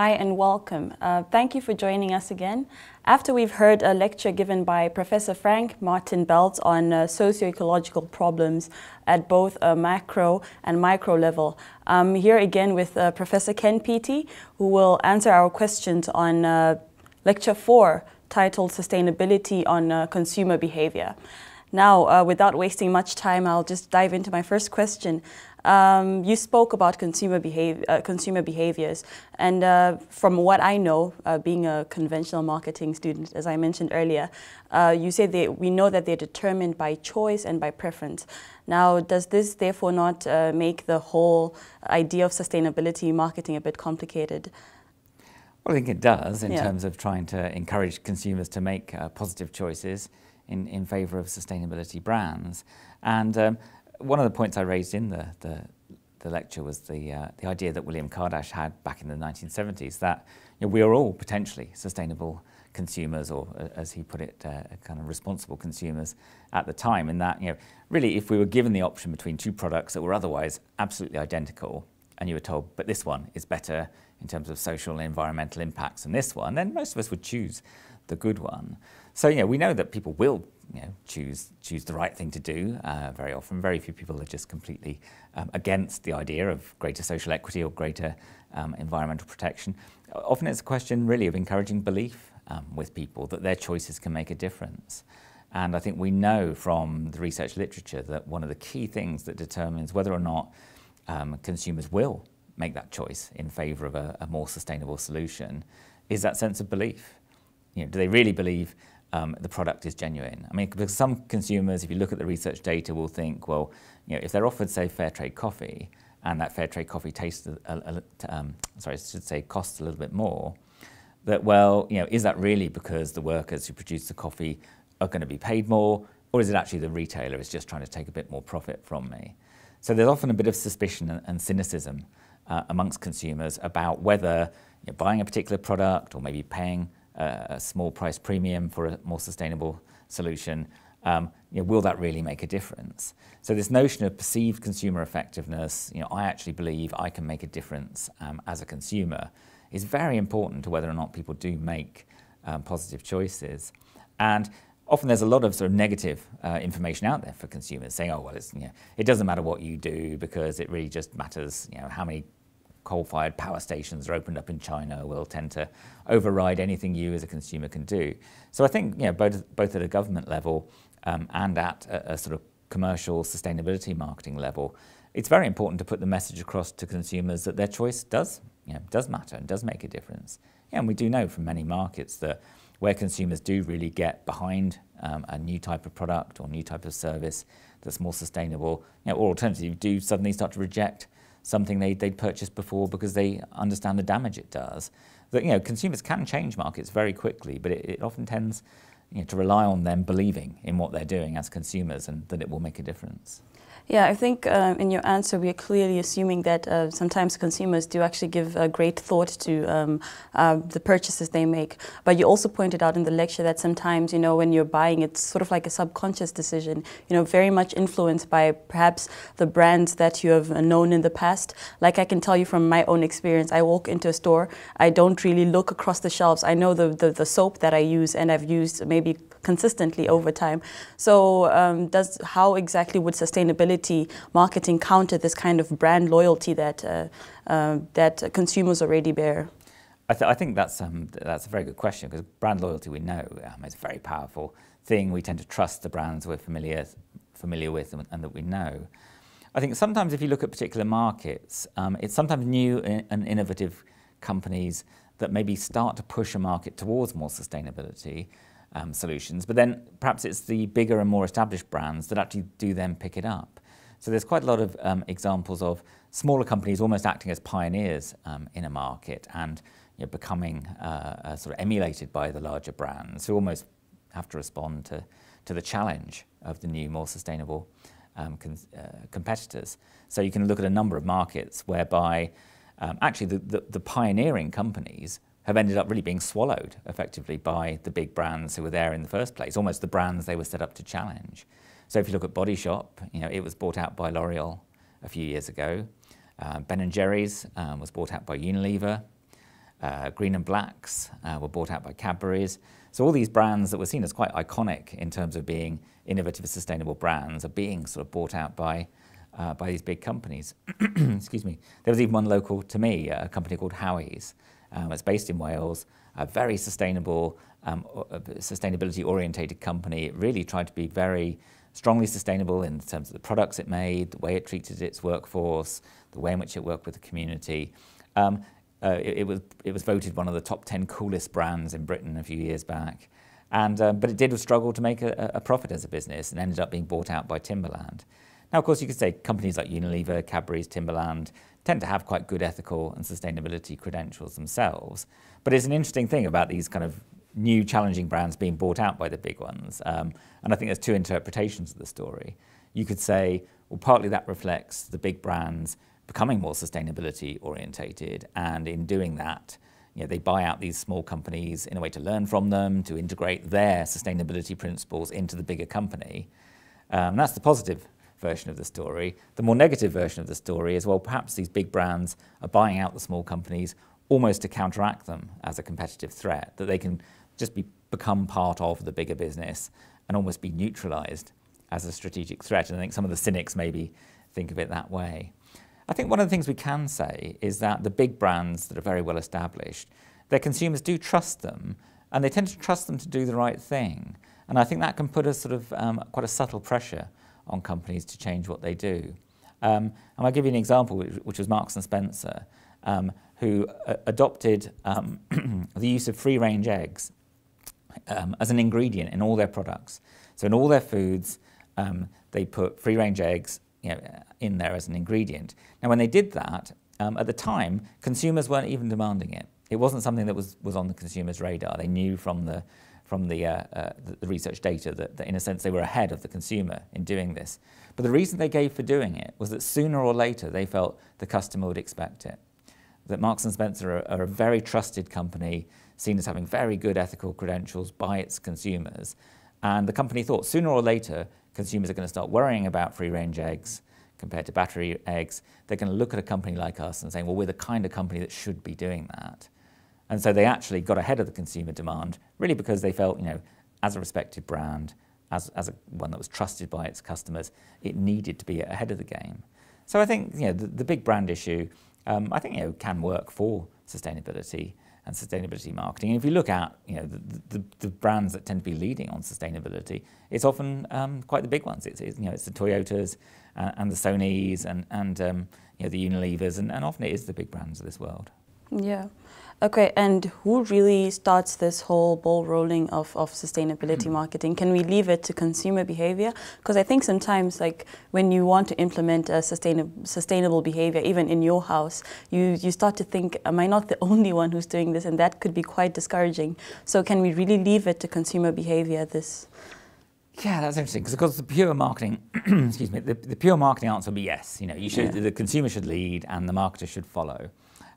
Hi and welcome. Thank you for joining us again. After we've heard a lecture given by Professor Frank Martin Belt on socio-ecological problems at both a macro and micro level, I'm here again with Professor Ken Peaty, who will answer our questions on Lecture 4, titled Sustainability on Consumer Behavior. Now, without wasting much time, I'll just dive into my first question. You spoke about consumer behaviors, and from what I know, being a conventional marketing student, as I mentioned earlier, you said we know that they're determined by choice and by preference. Now, does this therefore not make the whole idea of sustainability marketing a bit complicated? Well, I think it does in terms of trying to encourage consumers to make positive choices in favour of sustainability brands. And one of the points I raised in the lecture was the idea that William Kardash had back in the 1970s, that we are all potentially sustainable consumers, or as he put it, kind of responsible consumers at the time, in that really if we were given the option between two products that were otherwise absolutely identical, and you were told, but this one is better in terms of social and environmental impacts than this one, then most of us would choose the good one. So we know that people will choose the right thing to do very often. Very few people are just completely against the idea of greater social equity or greater environmental protection. Often it's a question really of encouraging belief with people that their choices can make a difference. And I think we know from the research literature that one of the key things that determines whether or not consumers will make that choice in favour of a more sustainable solution is that sense of belief. Do they really believe the product is genuine? I mean, because some consumers, if you look at the research data, will think, well, if they're offered, say, fair trade coffee, and that fair trade coffee costs a little bit more, that, well, is that really because the workers who produce the coffee are going to be paid more, or is it actually the retailer is just trying to take a bit more profit from me? So there's often a bit of suspicion and cynicism amongst consumers about whether buying a particular product or maybe paying a small price premium for a more sustainable solution, will that really make a difference? So this notion of perceived consumer effectiveness, I actually believe I can make a difference as a consumer, is very important to whether or not people do make positive choices. And often there's a lot of sort of negative information out there for consumers saying, oh, well, it doesn't matter what you do because it really just matters, how many coal-fired power stations are opened up in China will tend to override anything you as a consumer can do. So I think both at a government level and at a sort of commercial sustainability marketing level, it's very important to put the message across to consumers that their choice does matter and does make a difference. And we do know from many markets that where consumers do really get behind a new type of product or new type of service that's more sustainable, or alternatively do suddenly start to reject something they'd purchased before because they understand the damage it does. That consumers can change markets very quickly, but it often tends to rely on them believing in what they're doing as consumers and that it will make a difference. Yeah, I think in your answer we are clearly assuming that sometimes consumers do actually give great thought to the purchases they make. But you also pointed out in the lecture that sometimes, when you're buying, it's sort of like a subconscious decision, very much influenced by perhaps the brands that you have known in the past. Like I can tell you from my own experience, I walk into a store, I don't really look across the shelves. I know the soap that I use and I've used maybe consistently over time. So how exactly would sustainability marketing counter this kind of brand loyalty that consumers already bear? I think that's a very good question, because brand loyalty, we know, is a very powerful thing. We tend to trust the brands we're familiar with and that we know. I think sometimes if you look at particular markets, it's sometimes new and innovative companies that maybe start to push a market towards more sustainability solutions, but then perhaps it's the bigger and more established brands that actually do then pick it up. So there's quite a lot of examples of smaller companies almost acting as pioneers in a market and becoming sort of emulated by the larger brands who almost have to respond to the challenge of the new, more sustainable competitors. So you can look at a number of markets whereby actually the pioneering companies have ended up really being swallowed effectively by the big brands who were there in the first place, almost the brands they were set up to challenge. So if you look at Body Shop, it was bought out by L'Oreal a few years ago. Ben & Jerry's was bought out by Unilever. Green and Blacks were bought out by Cadbury's. So all these brands that were seen as quite iconic in terms of being innovative, sustainable brands are being sort of bought out by these big companies. Excuse me. There was even one local to me, a company called Howie's. It's based in Wales, a very sustainable, sustainability-orientated company. It really tried to be very strongly sustainable in terms of the products it made, the way it treated its workforce, the way in which it worked with the community. It was voted one of the top 10 coolest brands in Britain a few years back. But it did struggle to make a profit as a business and ended up being bought out by Timberland. Now, of course, you could say companies like Unilever, Cadbury's, Timberland tend to have quite good ethical and sustainability credentials themselves. But it's an interesting thing about these kind of new challenging brands being bought out by the big ones. And I think there's two interpretations of the story. You could say, well, partly that reflects the big brands becoming more sustainability orientated, and in doing that, they buy out these small companies in a way to learn from them, to integrate their sustainability principles into the bigger company. That's the positive version of the story. The more negative version of the story is, well, perhaps these big brands are buying out the small companies almost to counteract them as a competitive threat, that they can just become part of the bigger business and almost be neutralized as a strategic threat. And I think some of the cynics maybe think of it that way. I think one of the things we can say is that the big brands that are very well established, their consumers do trust them, and they tend to trust them to do the right thing. And I think that can put a sort of quite a subtle pressure on companies to change what they do. And I'll give you an example, which was Marks and Spencer, who adopted the use of free-range eggs as an ingredient in all their products. So in all their foods, they put free-range eggs in there as an ingredient. Now, when they did that, at the time, consumers weren't even demanding it. It wasn't something that was on the consumer's radar. They knew from the research data that, in a sense, they were ahead of the consumer in doing this. But the reason they gave for doing it was that sooner or later, they felt the customer would expect it. That Marks and Spencer are a very trusted company, seen as having very good ethical credentials by its consumers. And the company thought sooner or later, consumers are going to start worrying about free-range eggs compared to battery eggs. They're going to look at a company like us and saying, well, we're the kind of company that should be doing that. And so they actually got ahead of the consumer demand, really because they felt, as a respected brand, as one that was trusted by its customers, it needed to be ahead of the game. So I think, the big brand issue, I think, can work for sustainability and sustainability marketing. And if you look at the brands that tend to be leading on sustainability, it's often quite the big ones. It's the Toyotas and the Sonys and the Unilevers, and often it is the big brands of this world. Yeah. Okay, and who really starts this whole ball rolling of sustainability marketing? Can we leave it to consumer behavior? Because I think sometimes, like, when you want to implement a sustainable behavior, even in your house, you start to think, am I not the only one who's doing this? And that could be quite discouraging. So can we really leave it to consumer behavior, this? Yeah, that's interesting, because of course the pure marketing, excuse me, the pure marketing answer would be yes. The consumer should lead and the marketer should follow.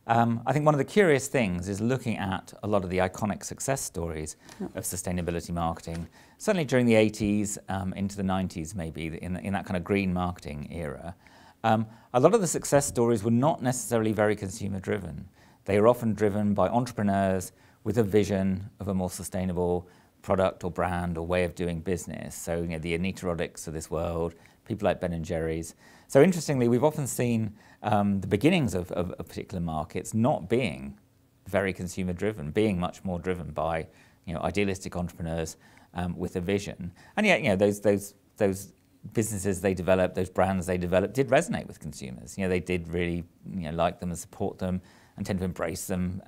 I think one of the curious things is looking at a lot of the iconic success stories of sustainability marketing, certainly during the 80s into the 90s maybe, in that kind of green marketing era. A lot of the success stories were not necessarily very consumer driven. They were often driven by entrepreneurs with a vision of a more sustainable product or brand or way of doing business. So the Anita Roddick's of this world, people like Ben & Jerry's. So interestingly, we've often seen the beginnings of particular markets not being very consumer driven, being much more driven by idealistic entrepreneurs with a vision. And yet those businesses they developed, those brands they developed, did resonate with consumers. They did really like them and support them and tend to embrace them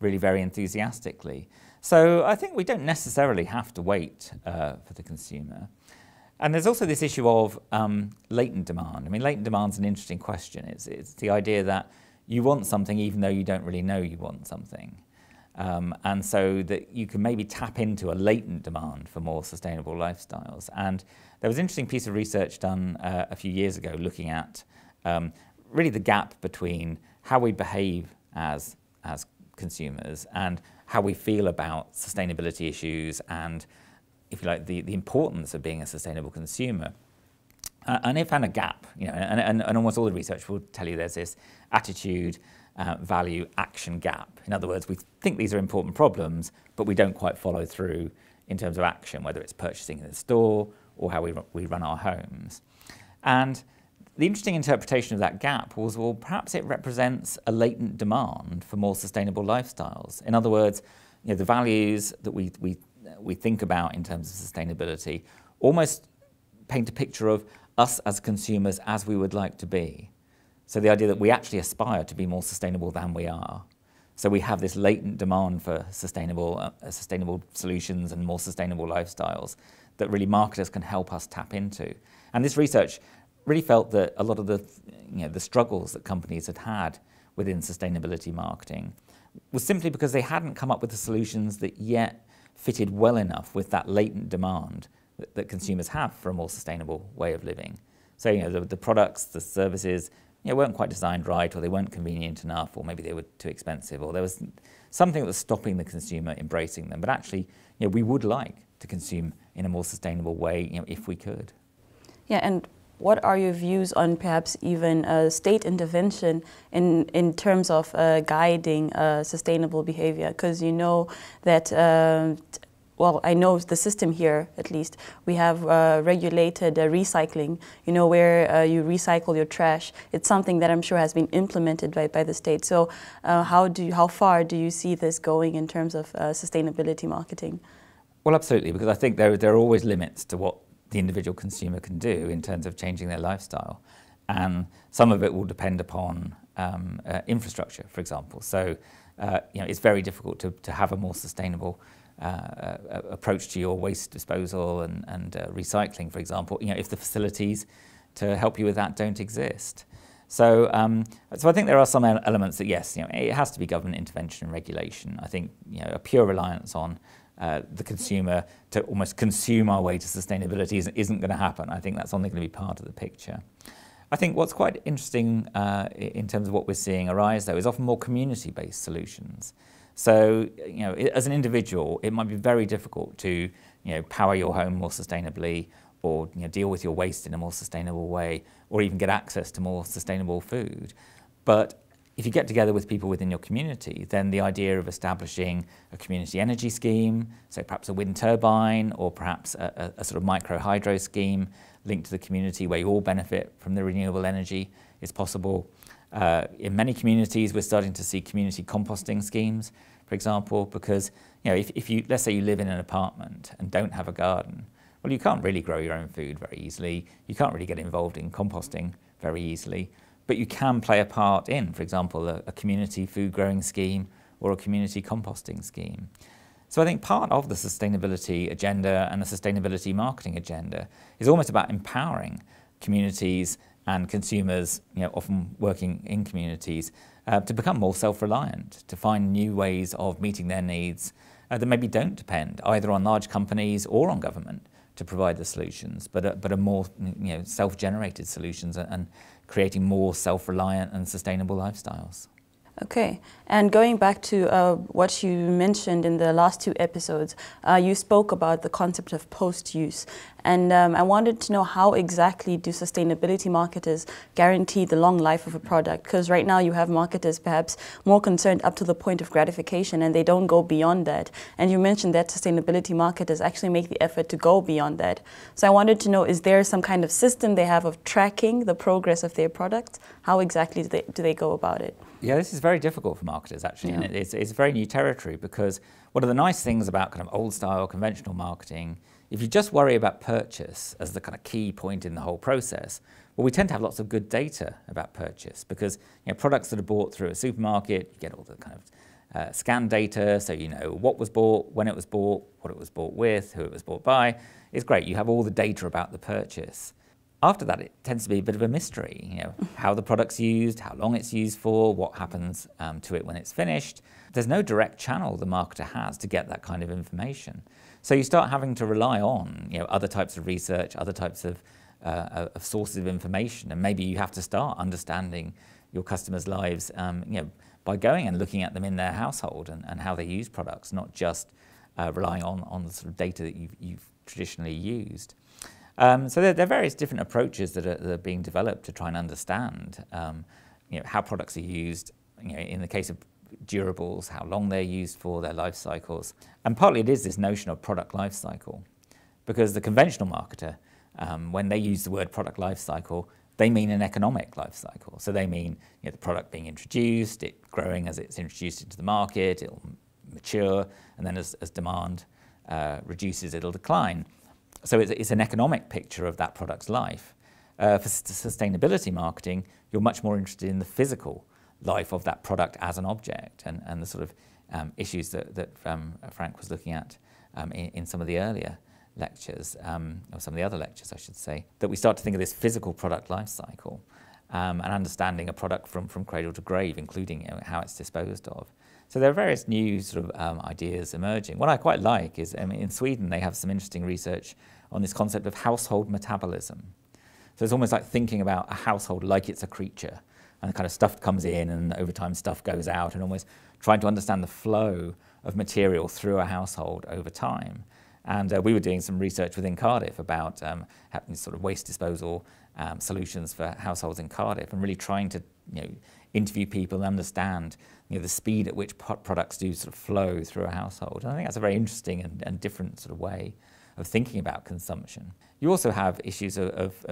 really very enthusiastically. So I think we don't necessarily have to wait for the consumer. And there's also this issue of latent demand. I mean, latent demand's an interesting question. It's the idea that you want something even though you don't really know you want something. And so that you can maybe tap into a latent demand for more sustainable lifestyles. And there was an interesting piece of research done a few years ago looking at really the gap between how we behave as consumers and how we feel about sustainability issues and, if you like, the importance of being a sustainable consumer. And it found a gap, and almost all the research will tell you there's this attitude value action gap. In other words, we think these are important problems, but we don't quite follow through in terms of action, whether it's purchasing in the store or how we run our homes. And the interesting interpretation of that gap was, well, perhaps it represents a latent demand for more sustainable lifestyles. In other words, the values that we think about in terms of sustainability almost paint a picture of us as consumers as we would like to be. So the idea that we actually aspire to be more sustainable than we are. So we have this latent demand for sustainable solutions and more sustainable lifestyles that really marketers can help us tap into. And this research really felt that a lot of the struggles that companies had within sustainability marketing was simply because they hadn't come up with the solutions that yet fitted well enough with that latent demand that consumers have for a more sustainable way of living. So the products, the services, weren't quite designed right, or they weren't convenient enough, or maybe they were too expensive, or there was something that was stopping the consumer embracing them. But actually, we would like to consume in a more sustainable way, if we could. Yeah, and what are your views on perhaps even state intervention in terms of guiding sustainable behavior? Because you know that well, I know the system here, at least, we have regulated recycling, where you recycle your trash. It's something that I'm sure has been implemented by the state. So how far do you see this going in terms of sustainability marketing? Well, absolutely, because I think there are always limits to what the individual consumer can do in terms of changing their lifestyle. And some of it will depend upon infrastructure, for example. So, it's very difficult to have a more sustainable approach to your waste disposal and recycling, for example, if the facilities to help you with that don't exist. So I think there are some elements that, yes, it has to be government intervention and regulation. I think, a pure reliance on the consumer to almost consume our way to sustainability isn't going to happen. I think that's only going to be part of the picture. I think what's quite interesting in terms of what we're seeing arise, though, is often more community-based solutions. So, as an individual, it might be very difficult to, power your home more sustainably, or deal with your waste in a more sustainable way, or even get access to more sustainable food. But if you get together with people within your community, then the idea of establishing a community energy scheme, so perhaps a wind turbine, or perhaps a sort of micro hydro scheme linked to the community where you all benefit from the renewable energy is possible. In many communities, we're starting to see community composting schemes, for example, because if you, let's say you live in an apartment and don't have a garden, well, you can't really grow your own food very easily. You can't really get involved in composting very easily, but you can play a part in, for example, a community food growing scheme or a community composting scheme. So I think part of the sustainability agenda and the sustainability marketing agenda is almost about empowering communities and consumers, often working in communities, to become more self-reliant, to find new ways of meeting their needs that maybe don't depend either on large companies or on government to provide the solutions, but are more self-generated solutions and creating more self-reliant and sustainable lifestyles. Okay, and going back to what you mentioned in the last two episodes, you spoke about the concept of post-use, and I wanted to know how exactly do sustainability marketers guarantee the long life of a product? Because right now you have marketers perhaps more concerned up to the point of gratification, and they don't go beyond that. And you mentioned that sustainability marketers actually make the effort to go beyond that. So I wanted to know, is there some kind of system they have of tracking the progress of their product? How exactly do they go about it? Yeah, this is very difficult for marketers, actually, and it's very new territory, because one of the nice things about kind of old-style conventional marketing, if you just worry about purchase as the kind of key point in the whole process, well, we tend to have lots of good data about purchase, because products that are bought through a supermarket, you get all the kind of scan data, so you know what was bought, when it was bought, what it was bought with, who it was bought by. It's great. You have all the data about the purchase. After that, it tends to be a bit of a mystery, how the product's used, how long it's used for, what happens to it when it's finished. There's no direct channel the marketer has to get that kind of information. So you start having to rely on other types of research, other types of sources of information, and maybe you have to start understanding your customers' lives by going and looking at them in their household and how they use products, not just relying on the sort of data that you've traditionally used. So there are various different approaches that are being developed to try and understand how products are used, in the case of durables, how long they're used for, their life cycles. And partly it is this notion of product life cycle, because the conventional marketer, when they use the word product life cycle, they mean an economic life cycle. So they mean the product being introduced, it growing as it's introduced into the market, it'll mature, and then as demand reduces, it'll decline. So it's an economic picture of that product's life. For sustainability marketing, you're much more interested in the physical life of that product as an object, and the sort of issues that Frank was looking at in some of the earlier lectures, or some of the other lectures, I should say, that we start to think of this physical product life cycle and understanding a product from cradle to grave, including how it's disposed of. So there are various new sort of ideas emerging. What I quite like is, in Sweden, they have some interesting research on this concept of household metabolism. So it's almost like thinking about a household like it's a creature, and the kind of stuff comes in and over time stuff goes out, and almost trying to understand the flow of material through a household over time. And we were doing some research within Cardiff about sort of waste disposal solutions for households in Cardiff, and really trying to interview people and understand the speed at which products do sort of flow through a household. And I think that's a very interesting and different sort of way of thinking about consumption. You also have issues of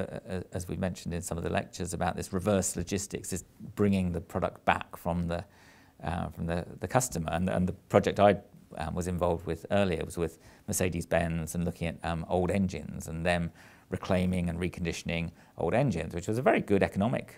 as we mentioned in some of the lectures, about this reverse logistics, this bringing the product back from the customer. And the project I was involved with earlier was with Mercedes-Benz, and looking at old engines and them reclaiming and reconditioning old engines, which was a very good economic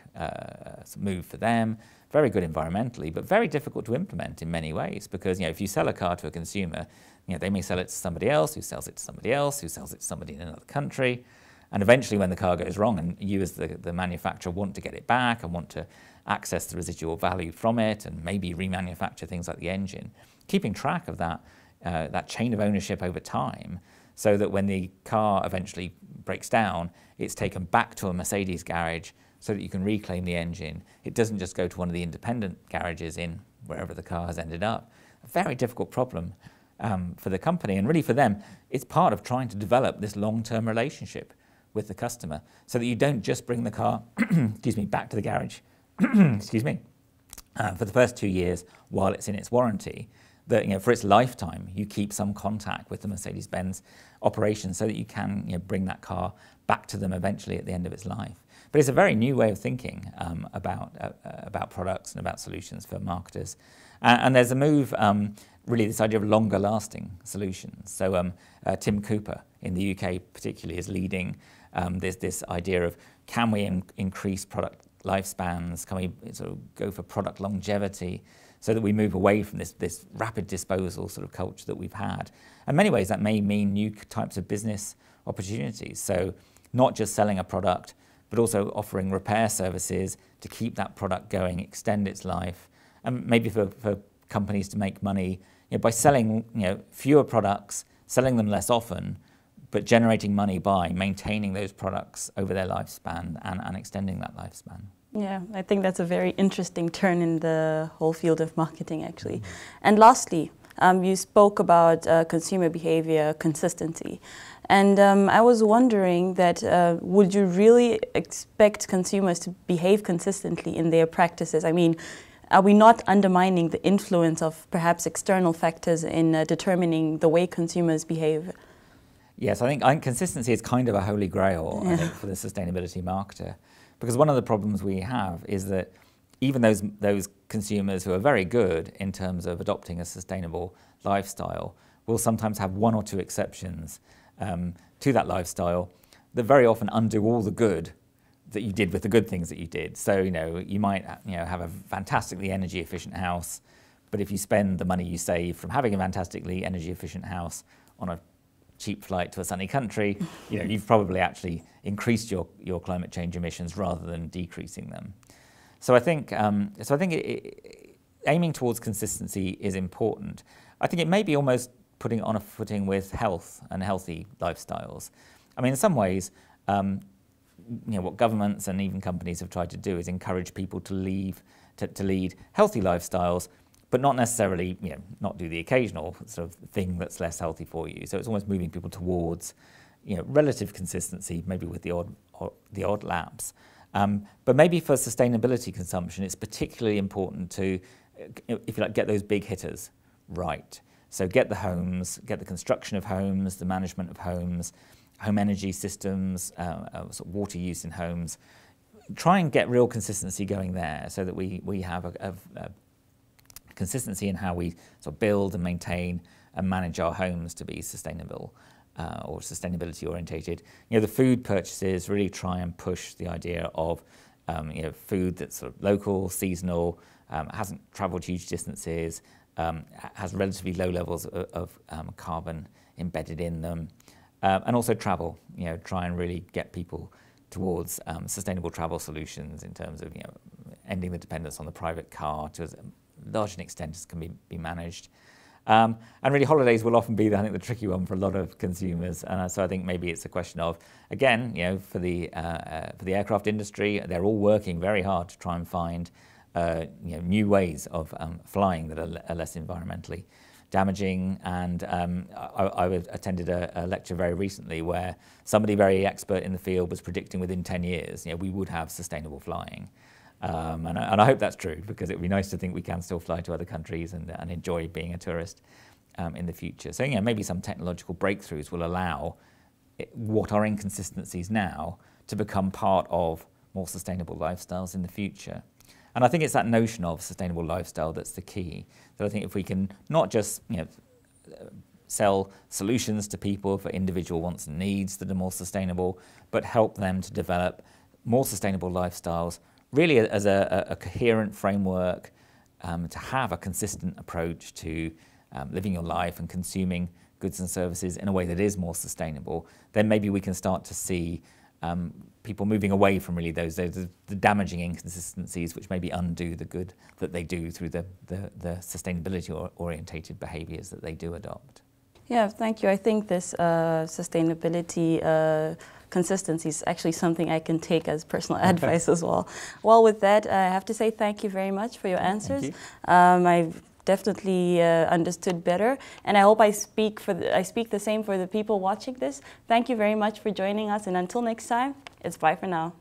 move for them, very good environmentally, but very difficult to implement in many ways, because if you sell a car to a consumer, they may sell it to somebody else, who sells it to somebody else, who sells it to somebody in another country, and eventually when the car goes wrong and you as the manufacturer want to get it back and want to access the residual value from it and maybe remanufacture things like the engine, keeping track of that chain of ownership over time, so that when the car eventually breaks down, it's taken back to a Mercedes garage so that you can reclaim the engine. It doesn't just go to one of the independent garages in wherever the car has ended up. A very difficult problem for the company, and really for them, it's part of trying to develop this long-term relationship with the customer, so that you don't just bring the car excuse me, back to the garage excuse me, for the first 2 years while it's in its warranty, that for its lifetime you keep some contact with the Mercedes-Benz operation, so that you can bring that car back to them eventually at the end of its life. But it's a very new way of thinking about products and about solutions for marketers. And there's a move, really, this idea of longer lasting solutions. So Tim Cooper in the UK particularly is leading this idea of, can we increase product lifespans? Can we sort of go for product longevity, so that we move away from this rapid disposal sort of culture that we've had? In many ways, that may mean new types of business opportunities. So not just selling a product, but also offering repair services to keep that product going, extend its life, and maybe for companies to make money by selling fewer products, selling them less often, but generating money by maintaining those products over their lifespan and extending that lifespan. Yeah, I think that's a very interesting turn in the whole field of marketing, actually. Mm-hmm. And lastly, you spoke about consumer behavior consistency. And I was wondering that would you really expect consumers to behave consistently in their practices? I mean, are we not undermining the influence of perhaps external factors in determining the way consumers behave? Yes, I think consistency is kind of a holy grail, I think, for the sustainability marketer. Because one of the problems we have is that even those consumers who are very good in terms of adopting a sustainable lifestyle will sometimes have one or two exceptions to that lifestyle that very often undo all the good that you did with the good things that you did. So you might have a fantastically energy efficient house, but if you spend the money you save from having a fantastically energy efficient house on a cheap flight to a sunny country, you've probably actually increased your climate change emissions rather than decreasing them. So I think aiming towards consistency is important. I think it may be almost putting it on a footing with health and healthy lifestyles. I mean, in some ways, what governments and even companies have tried to do is encourage people to lead healthy lifestyles, but not necessarily, not do the occasional sort of thing that's less healthy for you. So it's almost moving people towards, relative consistency, maybe with the odd lapse. But maybe for sustainability consumption, it's particularly important to, if you like, get those big hitters right. So get the homes, get the construction of homes, the management of homes, home energy systems, sort of water use in homes. Try and get real consistency going there so that we have a consistency in how we sort of build and maintain and manage our homes to be sustainable or sustainability orientated. You know, the food purchases really try and push the idea of you know, food that's sort of local, seasonal, hasn't travelled huge distances, has relatively low levels of carbon embedded in them, and also travel. You know, try and really get people towards sustainable travel solutions in terms of, you know, ending the dependence on the private car to as large an extent as can be managed. And really holidays will often be, I think, the tricky one for a lot of consumers. So I think maybe it's a question of, again, you know, for the aircraft industry, they're all working very hard to try and find you know, new ways of flying that are less environmentally damaging. And I attended a lecture very recently where somebody very expert in the field was predicting within 10 years, you know, we would have sustainable flying. And I hope that's true, because it would be nice to think we can still fly to other countries and enjoy being a tourist in the future. So, you know, maybe some technological breakthroughs will allow what are inconsistencies now to become part of more sustainable lifestyles in the future. And I think it's that notion of sustainable lifestyle that's the key. That I think if we can not just, you know, sell solutions to people for individual wants and needs that are more sustainable, but help them to develop more sustainable lifestyles, really as a coherent framework to have a consistent approach to living your life and consuming goods and services in a way that is more sustainable, then maybe we can start to see people moving away from really the damaging inconsistencies which maybe undo the good that they do through the sustainability-orientated behaviours that they do adopt. Yeah, thank you. I think this sustainability consistency is actually something I can take as personal advice as well. Well, with that, I have to say thank you very much for your answers. I've definitely understood better, and I hope I speak the same for the people watching this. Thank you very much for joining us, and until next time, it's bye for now.